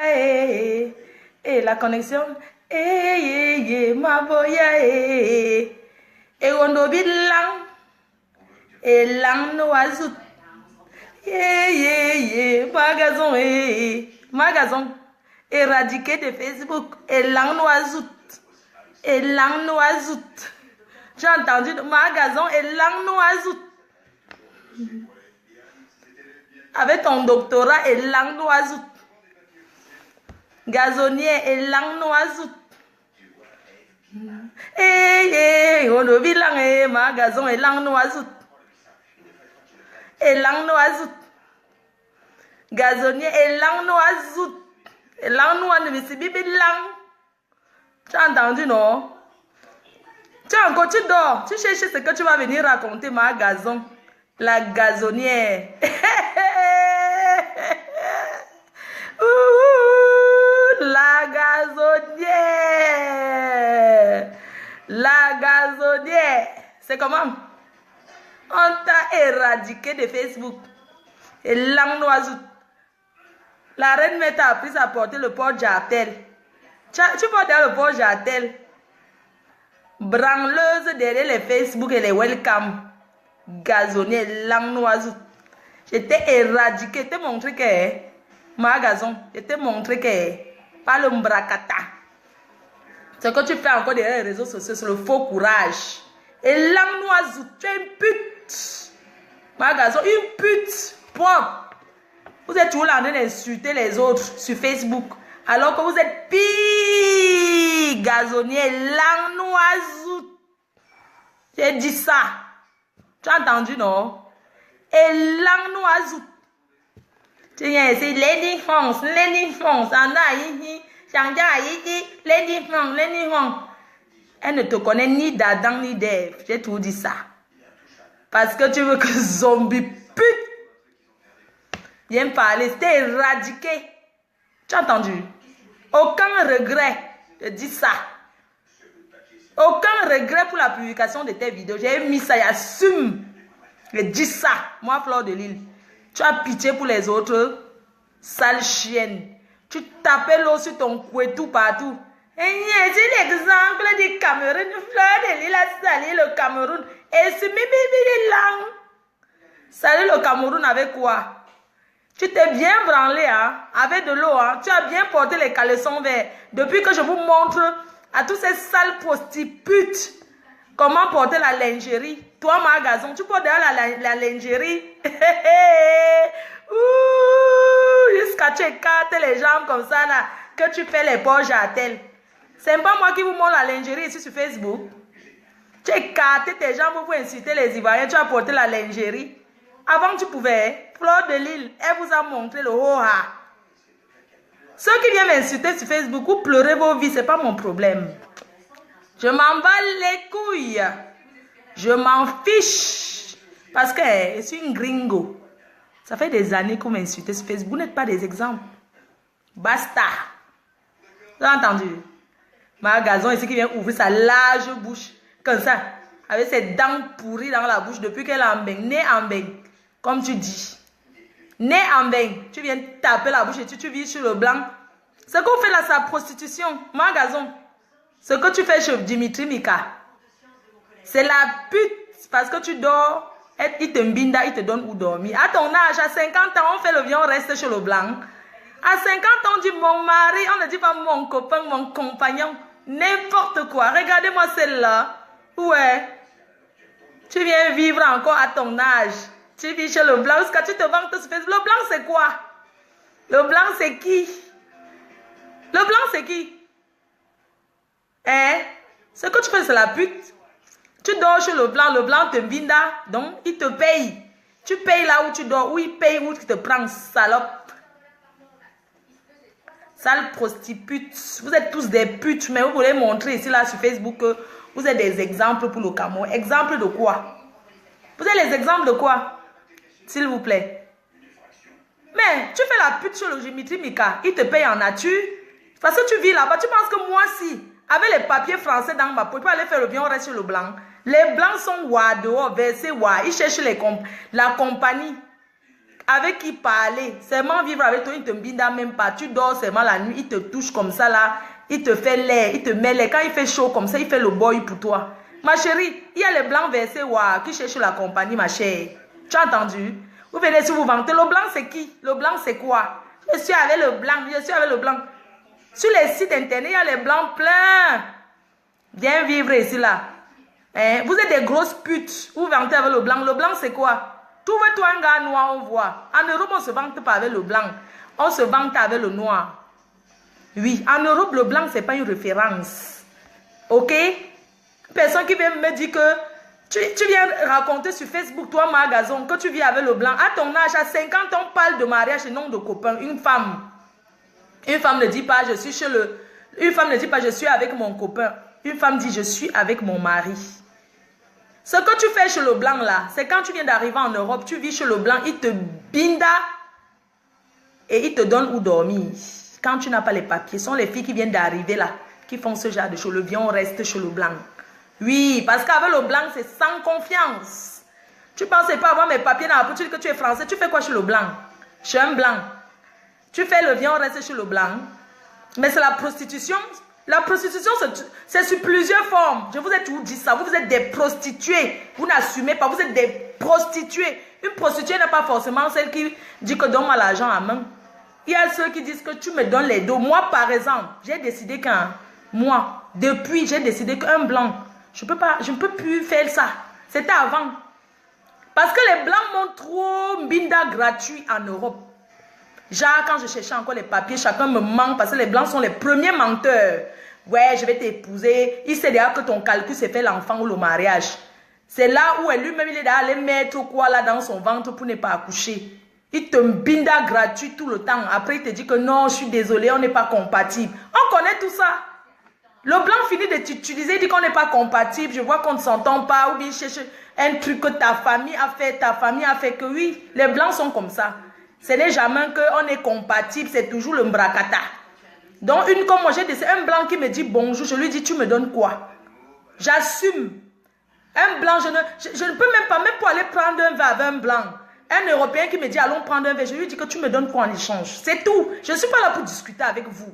Et la connexion. Ma boya. Et on oublie lang. Et lang noisout. Magasin. Magasin. Éradiqué de Facebook. Et lang noisout. Et lang noisout. J'ai entendu magasin et lang noisout. Avec ton doctorat et lang noisout. Gazonnier et lang noisout. On a vu lang magasin et lang noisout. Et lang noisout. Gazonnier et lang noisout. Et lang noisout, mais c'est bibi lang. Tu as entendu, non? Tu as encore, tu dors. Tu cherches ce que tu vas venir raconter, ma gazon. La gazonnière. La gazonnière. La gazonnière. C'est comment? On t'a éradiqué de Facebook. Et lang noisout. La reine mère t'a appris à porter le port jartel. Tu portes le port jartel. Branleuse derrière les Facebook et les welcome. Gazonnier, lang noisout. Je t'ai éradiqué, je t'ai montré que ma gazon, je t'ai montré que pas le mbracata. Ce que tu fais encore derrière les réseaux sociaux, c'est le faux courage. Et lang noisout, tu es une pute. Ma gazon, une pute propre. Vous êtes toujours en train d'insulter les autres sur Facebook. Alors que vous êtes pire gazonnier, lang noisout. J'ai dit ça. Tu as entendu, non? Et lang noisout. Tu viens ici, Lady France, Anna, Lady France. Elle ne te connaît ni d'Adam ni d'Ève. J'ai tout dit ça. Parce que tu veux que zombie pute vienne parler. C'était éradiqué. Tu as entendu? Aucun regret. Je dis ça. Aucun regret pour la publication de tes vidéos. J'ai mis ça, j'assume. Je dis ça. Moi, Fleur de Lille. Tu as pitié pour les autres. Sale chienne. Tu tapais l'eau sur ton couet tout partout. Et c'est l'exemple du Cameroun. Fleur de Lille a sali le Cameroun. Et c'est bibi lang. Salut le Cameroun avec quoi? Tu t'es bien branlé, hein, avec de l'eau, hein. Tu as bien porté les caleçons verts. Depuis que je vous montre à tous ces sales prostitutes comment porter la lingerie. Toi, ma gazon, tu portes derrière la lingerie. Jusqu'à tu écartes les jambes comme ça, là, que tu fais les poches à tel. C'est pas moi qui vous montre la lingerie ici sur Facebook. Tu écartes tes jambes pour insulter les Ivoiriens. Tu as porté la lingerie. Avant, tu pouvais. Fleur de Lille, elle vous a montré le haut-ha. Ceux qui viennent m'insulter sur Facebook, vous pleurez vos vies, ce n'est pas mon problème. Je m'en bats les couilles. Je m'en fiche. Parce que je suis une gringo. Ça fait des années qu'on m'insulte sur Facebook. Vous n'êtes pas des exemples. Basta. Vous avez entendu? Ma gazon ici qui vient ouvrir sa large bouche. Comme ça. Avec ses dents pourries dans la bouche depuis qu'elle est en beigne. Née en beigne. Comme tu dis. Né en beigne, tu viens taper la bouche et tu vis sur le blanc. Ce qu'on fait là, c'est la prostitution. Ma gazon. Ce que tu fais chez Dimitri Mika. C'est la pute. Parce que tu dors, il te mbinda, il te donne où dormir. À ton âge, à 50 ans, on fait le vieux, on reste chez le blanc. À 50 ans, on dit mon mari, on ne dit pas mon copain, mon compagnon. N'importe quoi. Regardez-moi celle-là. Ouais. Tu viens vivre encore à ton âge. Tu vis chez le blanc, parce que tu te vantes sur Facebook. Le blanc, c'est quoi? Le blanc, c'est qui? Le blanc, c'est qui? Hein? Ce que tu fais, c'est la pute. Tu dors chez le blanc te binda, donc il te paye. Tu payes là où tu dors, ou il paye où tu te prends, salope. Sale prostitute. Vous êtes tous des putes, mais vous voulez montrer ici, là, sur Facebook, que vous êtes des exemples pour le Cameroun. Exemple de quoi? Vous êtes les exemples de quoi? S'il vous plaît. Mais tu fais la pute sur le Dimitri Mika. Il te paye en nature. Parce que tu vis là-bas. Tu penses que moi, si, avec les papiers français dans ma peau, je peux aller faire le bien, on reste sur le blanc. Les blancs sont wa dehors, versés wa. Ils cherchent la compagnie. avec qui parler. Seulement vivre avec toi, il ne te binda même pas. Tu dors seulement la nuit, il te touche comme ça là. Il te fait l'air, il te met l'air. Quand il fait chaud comme ça, il fait le boy pour toi. Ma chérie, il y a les blancs versés qui cherchent la compagnie, ma chère. Tu as entendu? Vous venez si vous vantez. Le blanc, c'est qui? Le blanc, c'est quoi? Je suis avec le blanc, je suis avec le blanc. Sur les sites internet, il y a les blancs pleins. Viens vivre ici, là. Hein? Vous êtes des grosses putes. Vous vantez avec le blanc. Le blanc, c'est quoi? Trouve-toi un gars noir, on voit. En Europe, on ne se vante pas avec le blanc. On se vante avec le noir. Oui, en Europe, le blanc, ce n'est pas une référence. Ok? Personne qui vient me dire que tu viens raconter sur Facebook, toi, Magazon, que tu vis avec le blanc. À ton âge, à 50 ans, on parle de mariage et non de copain. Une femme ne dit pas, je suis chez le... Une femme ne dit pas, je suis avec mon copain. Une femme dit, je suis avec mon mari. Ce que tu fais chez le blanc, là, c'est quand tu viens d'arriver en Europe, tu vis chez le blanc, il te binda et il te donne où dormir. Quand tu n'as pas les papiers, ce sont les filles qui viennent d'arriver là, qui font ce genre de choses. Le viens, on reste chez le blanc. Oui, parce qu'avec le blanc, c'est sans confiance. Tu ne pensais pas avoir mes papiers dans la poche, tu dis que tu es français. Tu fais quoi chez le blanc? Chez un blanc. Tu fais le viens, on reste chez le blanc. Mais c'est la prostitution. La prostitution, c'est sur plusieurs formes. Je vous ai toujours dit ça. Vous êtes des prostituées. Vous n'assumez pas. Vous êtes des prostituées. Une prostituée n'est pas forcément celle qui dit que donne-moi l'argent à main. Il y a ceux qui disent que tu me donnes les dos. Moi, par exemple, j'ai décidé j'ai décidé qu'un blanc, je ne peux plus faire ça. C'était avant. Parce que les blancs m'ont trop binda gratuit en Europe. Genre, quand je cherchais encore les papiers, chacun me ment parce que les blancs sont les premiers menteurs. Ouais, je vais t'épouser. Il sait déjà que ton calcul, c'est fait l'enfant ou le mariage. C'est là où lui-même, il est allé mettre quoi là dans son ventre pour ne pas accoucher. Il te binda gratuit tout le temps. Après, il te dit que non, je suis désolé, on n'est pas compatible. On connaît tout ça. Le blanc finit de t'utiliser, il dit qu'on n'est pas compatible, je vois qu'on ne s'entend pas, ou bien cherche un truc que ta famille a fait que oui, les blancs sont comme ça. Ce n'est jamais qu'on est compatible, c'est toujours le mbrakata. Donc, comme moi, j'ai décidé, un blanc qui me dit bonjour, je lui dis, tu me donnes quoi? J'assume. Un blanc, je ne peux même pas, même pour aller prendre un verre avec un blanc. Un Européen qui me dit, allons prendre un verre, je lui dis que tu me donnes quoi en échange? C'est tout. Je ne suis pas là pour discuter avec vous.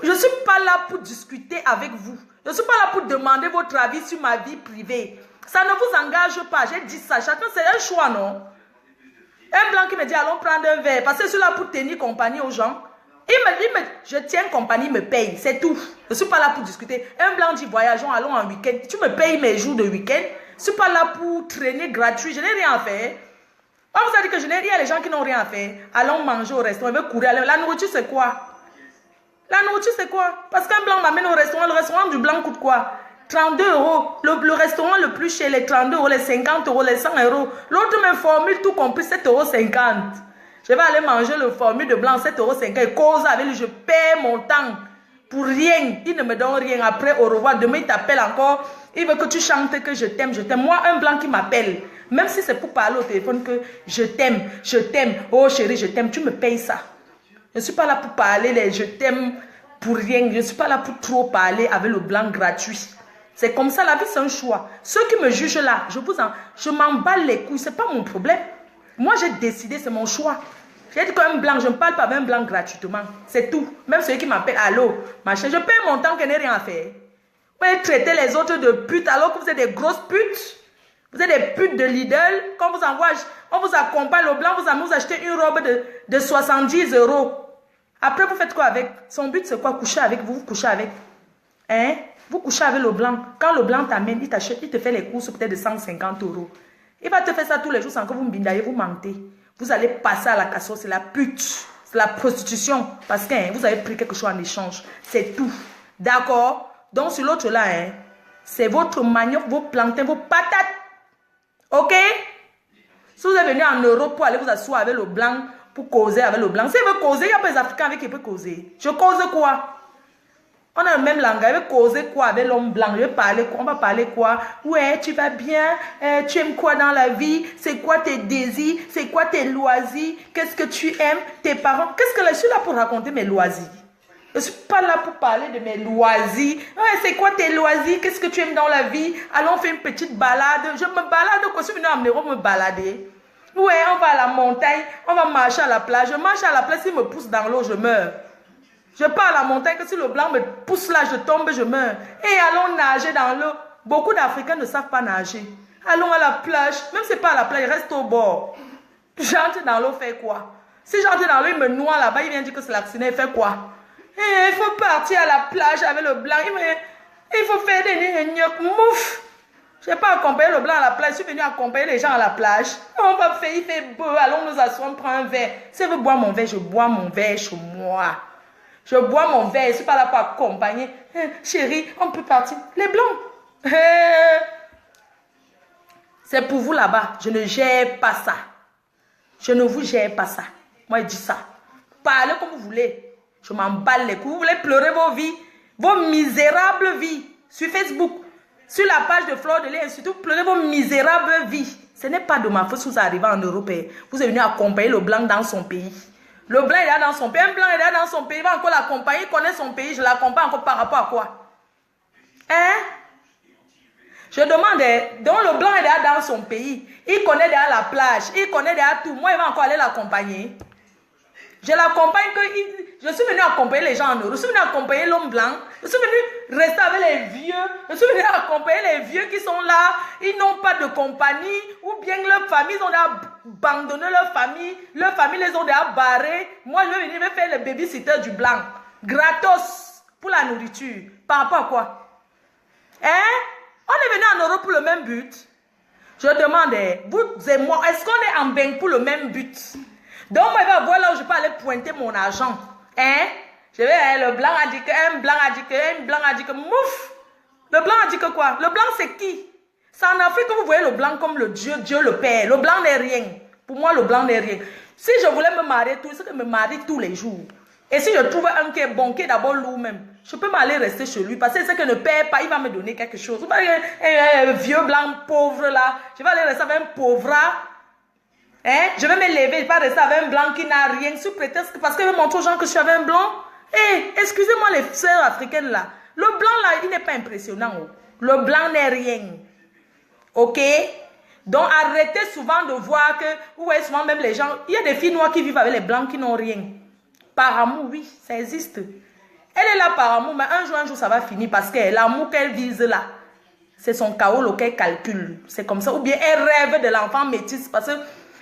Je ne suis pas là pour discuter avec vous. Je ne suis pas là pour demander votre avis sur ma vie privée. Ça ne vous engage pas. J'ai dit ça. Chacun, c'est un choix, non? Un blanc qui me dit, allons prendre un verre. Parce que je suis là pour tenir compagnie aux gens. Je tiens compagnie, il me paye. C'est tout. Je ne suis pas là pour discuter. Un blanc dit, voyageons, allons en week-end. Tu me payes mes jours de week-end. Je ne suis pas là pour traîner gratuit. Je n'ai rien à faire. On vous a dit que il y a les gens qui n'ont rien à faire. Allons manger au restaurant. On veut courir. La nourriture, c'est quoi? La nourriture, c'est quoi? Parce qu'un blanc m'amène au restaurant. Le restaurant du blanc coûte quoi? 32 €. Le restaurant le plus cher, les 32 €, les 50 €, les 100 €. L'autre me formule tout compris 7,50 €. Je vais aller manger le formule de blanc 7,50 € et cause avec lui. Je paie mon temps pour rien. Il ne me donne rien. Après, au revoir. Demain, il t'appelle encore. Il veut que tu chantes que je t'aime, je t'aime. Moi, un blanc qui m'appelle, même si c'est pour parler au téléphone que je t'aime, oh chérie, je t'aime, tu me payes ça. Je ne suis pas là pour parler les je t'aime pour rien. Je ne suis pas là pour trop parler avec le blanc gratuit. C'est comme ça, la vie, c'est un choix. Ceux qui me jugent là, je m'en bats les couilles, ce n'est pas mon problème. Moi, j'ai décidé, c'est mon choix. J'ai dit qu'un blanc, je ne parle pas avec un blanc gratuitement. C'est tout. Même celui qui m'appelle, allô, machin, je paye mon temps, que n'ai rien à faire. Vous allez traiter les autres de putes alors que vous êtes des grosses putes. Vous êtes des putes de Lidl. Quand vous envoie, on vous accompagne, le blanc vous acheter une robe de 70 €. Après, vous faites quoi avec? Son but, c'est quoi? Coucher avec vous, vous couchez avec. Hein? Vous couchez avec le blanc. Quand le blanc t'amène, il t'achète, il te fait les courses peut-être de 150 €. Il va te faire ça tous les jours sans que vous me bindaillez, vous mentez. Vous allez passer à la casserole, c'est la pute. C'est la prostitution. Parce que vous avez pris quelque chose en échange. C'est tout. D'accord? Donc, sur l'autre là, c'est votre manioc, vos plantains, vos patates. Ok? Si vous êtes venu en Europe pour aller vous asseoir avec le blanc, pour causer avec le blanc. S'il veut causer, il n'y a pas les Africains avec qui il peut causer. Je cause quoi? On a le même langage. Je vais causer quoi avec l'homme blanc? Je vais parler quoi? On va parler quoi? Ouais, tu vas bien? Tu aimes quoi dans la vie? C'est quoi tes désirs? C'est quoi tes loisirs? Qu'est-ce que tu aimes? Tes parents? Qu'est-ce que je suis là pour raconter mes loisirs? Je ne suis pas là pour parler de mes loisirs. Ouais, c'est quoi tes loisirs? Qu'est-ce que tu aimes dans la vie? Allons faire une petite balade. Je me balade. Quand je suis venue en Europe me balader. Ouais, on va à la montagne, on va marcher à la plage. Je marche à la plage, s'il me pousse dans l'eau, je meurs. Je pars à la montagne, que si le blanc me pousse là, je tombe, je meurs. Et allons nager dans l'eau. Beaucoup d'Africains ne savent pas nager. Allons à la plage, même si ce n'est pas à la plage, reste au bord. J'entre dans l'eau, fais quoi? Si j'entre dans l'eau, il me noie là-bas, il vient dire que c'est l'accident, il fait quoi? Il faut partir à la plage avec le blanc. Il faut faire des mouf. Je n'ai pas accompagné le blanc à la plage, je suis venu accompagner les gens à la plage. On va faire, il fait beau, allons nous asseoir, on prend un verre. Si je veux boire mon verre, je bois mon verre chez moi. Je bois mon verre, je ne suis pas là pour accompagner. Chérie, on peut partir. Les blancs. C'est pour vous là-bas. Je ne gère pas ça. Je ne vous gère pas ça. Moi, je dis ça. Parlez comme vous voulez. Je m'emballe les coups. Vous voulez pleurer vos vies, vos misérables vies sur Facebook, sur la page de Fleur de Lait, et surtout pleurer vos misérables vies. Ce n'est pas de ma faute si vous arrivez en Europe. Vous êtes venu accompagner le blanc dans son pays. Le blanc est là dans son pays. Un blanc est là dans son pays. Il va encore l'accompagner. Il connaît son pays. Je l'accompagne encore par rapport à quoi? Hein? Je demande, donc le blanc est là dans son pays. Il connaît déjà la plage. Il connaît déjà tout. Moi, il va encore aller l'accompagner. Je l'accompagne que... Je suis venu accompagner les gens en Europe. Je suis venu accompagner l'homme blanc. Je suis venu rester avec les vieux. Je suis venu accompagner les vieux qui sont là. Ils n'ont pas de compagnie. Ou bien leur famille, ils ont abandonné leur famille. Leur famille les ont déjà barrés. Moi, je vais venir faire le babysitter du blanc. Gratos. Pour la nourriture. Par rapport à quoi? Hein? On est venu en Europe pour le même but. Je demande, vous et moi, est-ce qu'on est en bain pour le même but? Donc, moi, il va voir là où je peux aller pointer mon argent. Hein? Je vais, le blanc a dit que, un blanc a dit que, un blanc a dit que, mouf! Le blanc a dit que quoi? Le blanc, c'est qui? C'est en Afrique que vous voyez le blanc comme le Dieu, Dieu le Père. Le blanc n'est rien. Pour moi, le blanc n'est rien. Si je voulais me marier, c'est que je me marie tous les jours. Et si je trouve un qui est bon, qui est d'abord lourd même, je peux m'aller rester chez lui. Parce que c'est que ne paie pas, il va me donner quelque chose. Un vieux blanc pauvre là, je vais aller rester avec un pauvre. Hein? Je vais me lever, je vais pas rester avec un blanc qui n'a rien sous prétexte parce qu'il veut montrer aux gens que je suis avec un blanc. Excusez-moi les sœurs africaines là. Le blanc là, il n'est pas impressionnant. Oh. Le blanc n'est rien. Ok? Donc arrêtez souvent de voir que, vous voyez souvent même les gens, il y a des filles noires qui vivent avec les blancs qui n'ont rien. Par amour, oui, ça existe. Elle est là par amour, mais un jour ça va finir parce que l'amour qu'elle vise là, c'est son chaos qu'elle calcule. C'est comme ça. Ou bien elle rêve de l'enfant métis parce que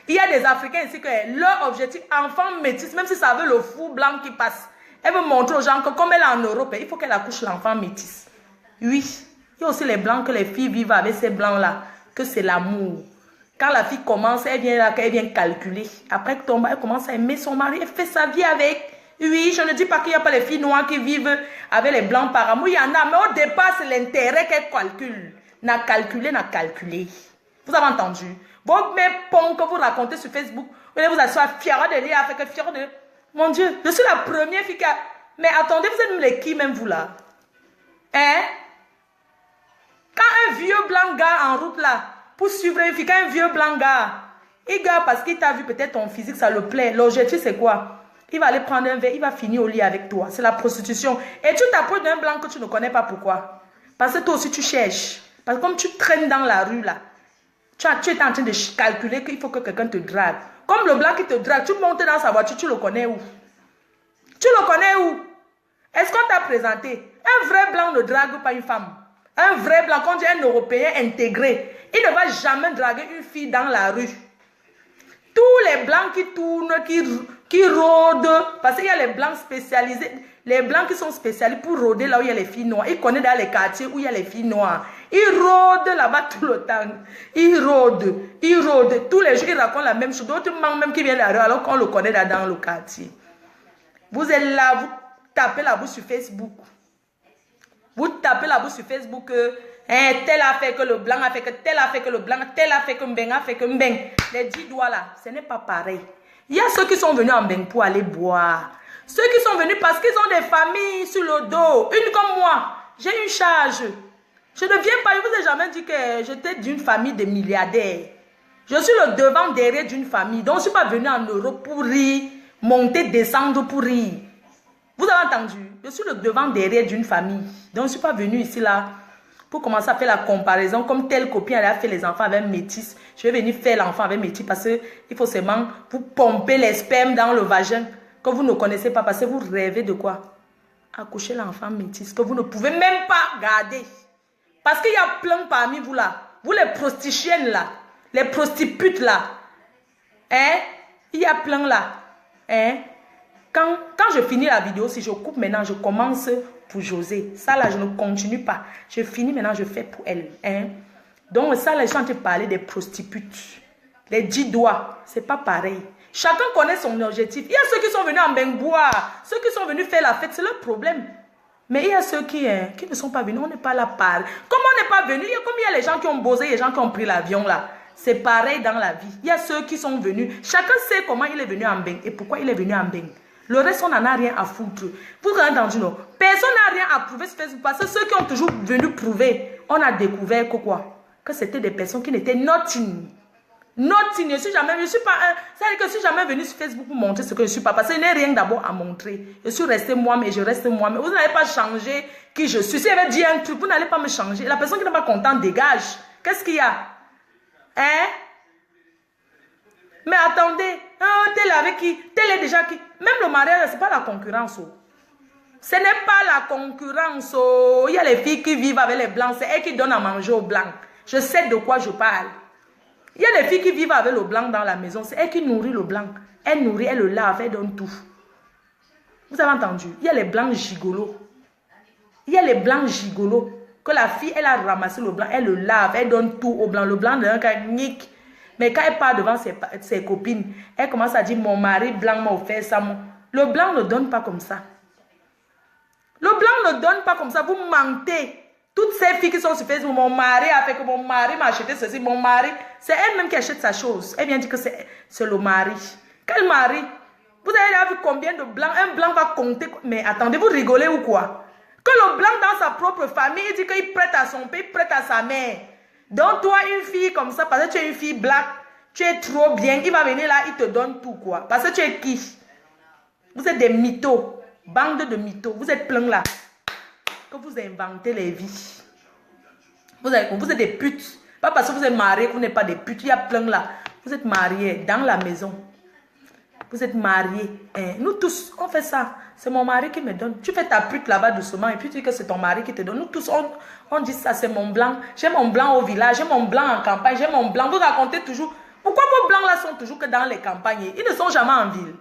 il y a des Africains ici que leur objectif, enfant métis, même si ça veut le fou blanc qui passe, elle veut montrer aux gens que comme elle est en Europe, il faut qu'elle accouche l'enfant métis. Oui, il y a aussi les blancs que les filles vivent avec ces blancs-là, que c'est l'amour. Quand la fille commence, elle vient là, elle vient calculer. Après que elle commence à aimer son mari, elle fait sa vie avec. Oui, je ne dis pas qu'il n'y a pas les filles noires qui vivent avec les blancs par amour. Il y en a, mais au départ, c'est l'intérêt qu'elle calcule. N'a calculé, n'a calculé. Vous avez entendu? Vos mes ponts que vous racontez sur Facebook, vous allez vous asseoir fière de lire avec fière de... Mon Dieu, je suis la première fille qui a... Mais attendez, vous êtes les qui même vous là? Hein? Quand un vieux blanc gars en route là, pour suivre une fille, quand un vieux blanc gars, il gars parce qu'il t'a vu peut-être ton physique, ça le plaît. L'objectif c'est quoi? Il va aller prendre un verre, il va finir au lit avec toi. C'est la prostitution. Et tu t'approches d'un blanc que tu ne connais pas. Pourquoi? Parce que toi aussi tu cherches. Parce que comme tu traînes dans la rue là, tu es en train de calculer qu'il faut que quelqu'un te drague. Comme le blanc qui te drague, tu montes dans sa voiture, tu le connais où? Tu le connais où? Est-ce qu'on t'a présenté? Un vrai blanc ne drague pas une femme. Un vrai blanc, quand on dit un Européen intégré, il ne va jamais draguer une fille dans la rue. Tous les blancs qui tournent, qui rôdent, parce qu'il y a les blancs spécialisés, les blancs qui sont spécialisés pour rôder là où il y a les filles noires. Ils connaissent dans les quartiers où il y a les filles noires. Ils rôdent là-bas tout le temps. Ils rôdent. Tous les jours, ils racontent la même chose. D'autres manques même qui viennent de la rue alors qu'on le connaît là dans le quartier. Vous êtes là, vous tapez la bouche sur Facebook. Vous tapez la bouche sur Facebook tel a fait que le blanc a fait que tel a fait que le blanc, tel a fait que mbeng a fait que mbeng. Les 10 doigts là, ce n'est pas pareil. Il y a ceux qui sont venus en mbeng pour aller boire. Ceux qui sont venus parce qu'ils ont des familles sur le dos. Une comme moi, j'ai une charge. Je ne viens pas, je ne vous ai jamais dit que j'étais d'une famille de milliardaires. Je suis le devant derrière d'une famille. Donc je ne suis pas venu en Europe pour rire, monter, descendre pour rire. Vous avez entendu? Je suis le devant derrière d'une famille. Donc je ne suis pas venu ici là pour commencer à faire la comparaison, comme telle copine elle a fait les enfants avec métis, je vais venir faire l'enfant avec métis parce qu'il faut seulement vous pomper les spermes dans le vagin que vous ne connaissez pas parce que vous rêvez de quoi? Accoucher l'enfant métis que vous ne pouvez même pas garder. Parce qu'il y a plein parmi vous là, vous les prostituées là, les prostitutes là, hein? Il y a plein là, hein? Quand je finis la vidéo, si je coupe maintenant, je commence pour José. Ça là, je ne continue pas. Je finis maintenant, je fais pour elle. Hein? Donc ça, les gens te parler des prostitutes. Les 10 doigts, c'est pas pareil. Chacun connaît son objectif. Il y a ceux qui sont venus en boire, ceux qui sont venus faire la fête, c'est leur problème. Mais il y a ceux qui ne sont pas venus, on n'est pas là par. Comme on n'est pas venu, comme il y a les gens qui ont bossé, les gens qui ont pris l'avion là. C'est pareil dans la vie. Il y a ceux qui sont venus. Chacun sait comment il est venu en bain et pourquoi il est venu en bain. Le reste, on n'en a rien à foutre. Vous avez entendu, non? Personne n'a rien à prouver sur Facebook parce que ceux qui ont toujours venu prouver, on a découvert que quoi? Que c'était des personnes qui n'étaient nothing. Nothing. Je suis pas un. C'est-à-dire que je suis jamais venu sur Facebook pour montrer ce que je suis pas. Parce que je n'ai rien d'abord à montrer. Je suis resté moi-même et je reste moi-même. Vous n'allez pas changer qui je suis. Si elle veut dire un truc, vous n'allez pas me changer. La personne qui n'est pas contente dégage. Qu'est-ce qu'il y a? Hein? Mais attendez, tel avec qui? Tel est déjà qui? Même le mariage, ce n'est pas la concurrence. Ce n'est pas la concurrence. Il y a les filles qui vivent avec les blancs. C'est elles qui donnent à manger aux blancs. Je sais de quoi je parle. Il y a les filles qui vivent avec le blanc dans la maison. C'est elles qui nourrissent le blanc. Elles nourrissent, elles le lavent, elles donnent tout. Vous avez entendu? Il y a les blancs gigolos. Il y a les blancs gigolos. Que la fille, elle a ramassé le blanc, elle le lave, elle donne tout au blanc. Le blanc de un cas nique. Mais quand elle part devant ses copines, elle commence à dire, mon mari blanc m'a offert ça. Le blanc ne donne pas comme ça. Le blanc ne donne pas comme ça. Vous mentez. Toutes ces filles qui sont sur Facebook, mon mari a fait que mon mari m'a acheté ceci, mon mari, c'est elle-même qui achète sa chose. Elle vient dire que c'est le mari. Quel mari? Vous avez vu combien de blancs? Un blanc va compter. Mais attendez, vous rigolez ou quoi? Que le blanc dans sa propre famille, il dit qu'il prête à son père, il prête à sa mère. Donc toi, une fille comme ça, parce que tu es une fille black, tu es trop bien, il va venir là, il te donne tout quoi. Parce que tu es qui? Vous êtes des mythos, bande de mythos, vous êtes plein là. Que vous inventez les vies. Vous êtes des putes. Pas parce que vous êtes mariés que vous n'êtes pas des putes. Il y a plein là. Vous êtes mariés dans la maison. Vous êtes mariés. Nous tous, on fait ça. C'est mon mari qui me donne. Tu fais ta pute là-bas doucement et puis tu dis que c'est ton mari qui te donne. Nous tous, on dit ça, c'est mon blanc. J'ai mon blanc au village, j'ai mon blanc en campagne, j'ai mon blanc. Vous racontez toujours. Pourquoi vos blancs là sont toujours que dans les campagnes? Ils ne sont jamais en ville.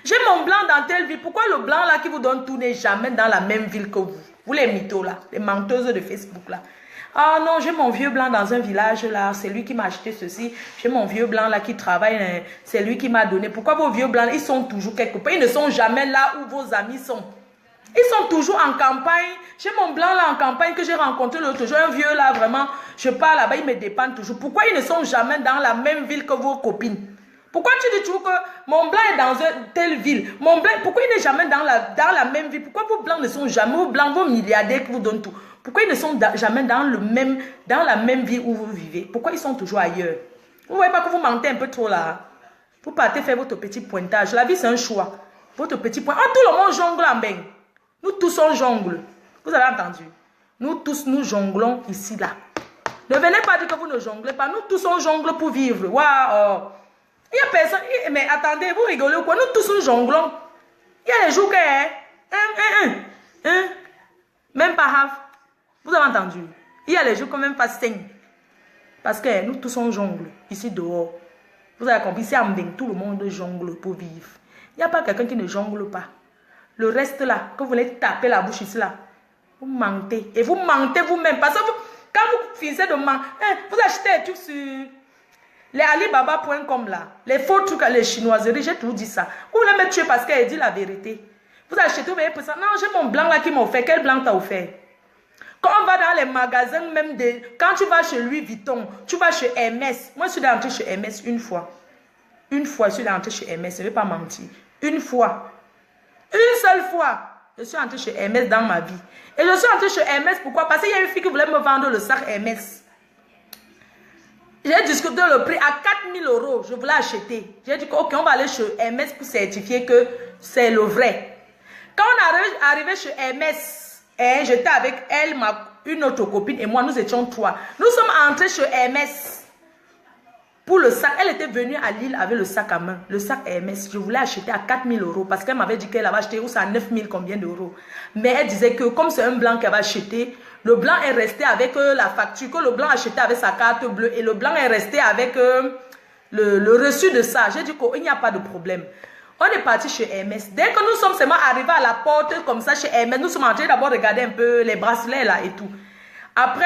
J'ai mon blanc dans telle ville. Pourquoi le blanc là qui vous donne tout n'est jamais dans la même ville que vous? Vous les mythos là, les menteuses de Facebook là. Ah non, j'ai mon vieux blanc dans un village là, c'est lui qui m'a acheté ceci. J'ai mon vieux blanc là qui travaille, c'est lui qui m'a donné. Pourquoi vos vieux blancs, ils sont toujours quelque part? Ils ne sont jamais là où vos amis sont. Ils sont toujours en campagne. J'ai mon blanc là en campagne que j'ai rencontré l'autre jour. Un vieux là, vraiment, je pars là-bas, il me dépend toujours. Pourquoi ils ne sont jamais dans la même ville que vos copines? Pourquoi tu dis toujours que mon blanc est dans une telle ville? Mon blanc, pourquoi il n'est jamais dans la même ville? Pourquoi vos blancs ne sont jamais, vos blancs, vos milliardaires qui vous donnent tout? Pourquoi ils ne sont jamais dans la même ville où vous vivez? Pourquoi ils sont toujours ailleurs? Vous ne voyez pas que vous mentez un peu trop là? Vous partez faire votre petit pointage. La vie, c'est un choix. Votre petit point. Oh, tout le monde jongle en bain. Nous tous, on jongle. Vous avez entendu? Nous tous, nous jonglons ici, là. Ne venez pas dire que vous ne jonglez pas. Nous tous, on jongle pour vivre. Waouh! Il y a personne. Mais attendez, vous rigolez ou quoi? Nous tous, nous jonglons. Il y a les jours que... Même pas half. Vous avez entendu? Il y a les jours quand même pas 5. Parce que nous tous, on jongle. Ici, dehors. Vous avez compris? Ici, en bain, tout le monde jongle pour vivre. Il n'y a pas quelqu'un qui ne jongle pas. Le reste là, que vous voulez taper la bouche ici là, vous mentez. Et vous mentez vous-même. Parce que quand vous finissez de mentir, vous achetez des trucs sur les alibaba.com là, les faux trucs, les chinoiseries, j'ai toujours dit ça. Vous voulez me tuer parce qu'elle dit la vérité. Vous achetez, vous voyez, pour ça. Non, j'ai mon blanc là qui m'a offert. Quel blanc t'a offert? Quand on va dans les magasins, même quand tu vas chez Louis Vuitton, tu vas chez Hermès. Moi, je suis rentrée chez Hermès une fois. Une fois, je suis rentrée chez Hermès. Je ne vais pas mentir. Une fois. Une seule fois, je suis entrée chez Hermès dans ma vie. Et je suis entrée chez Hermès, pourquoi? Parce qu'il y a une fille qui voulait me vendre le sac Hermès. J'ai discuté le prix à 4000 €. Je voulais acheter. J'ai dit que, ok, on va aller chez Hermès pour certifier que c'est le vrai. Quand on est arrivé chez Hermès, j'étais avec elle, une autre copine et moi, nous étions 3. Nous sommes entrés chez Hermès. Pour le sac, elle était venue à Lille avec le sac à main. Le sac Hermès, je voulais acheter à 4 000 € parce qu'elle m'avait dit qu'elle avait acheté ou ça à 9 000 combien d'euros. Mais elle disait que comme c'est un blanc qu'elle va acheter, le blanc est resté avec la facture, que le blanc acheté avec sa carte bleue et le blanc est resté avec le reçu de ça. J'ai dit qu'il n'y a pas de problème. On est parti chez Hermès. Dès que nous sommes seulement arrivés à la porte comme ça chez Hermès, nous sommes entrés d'abord regarder un peu les bracelets là et tout. Après,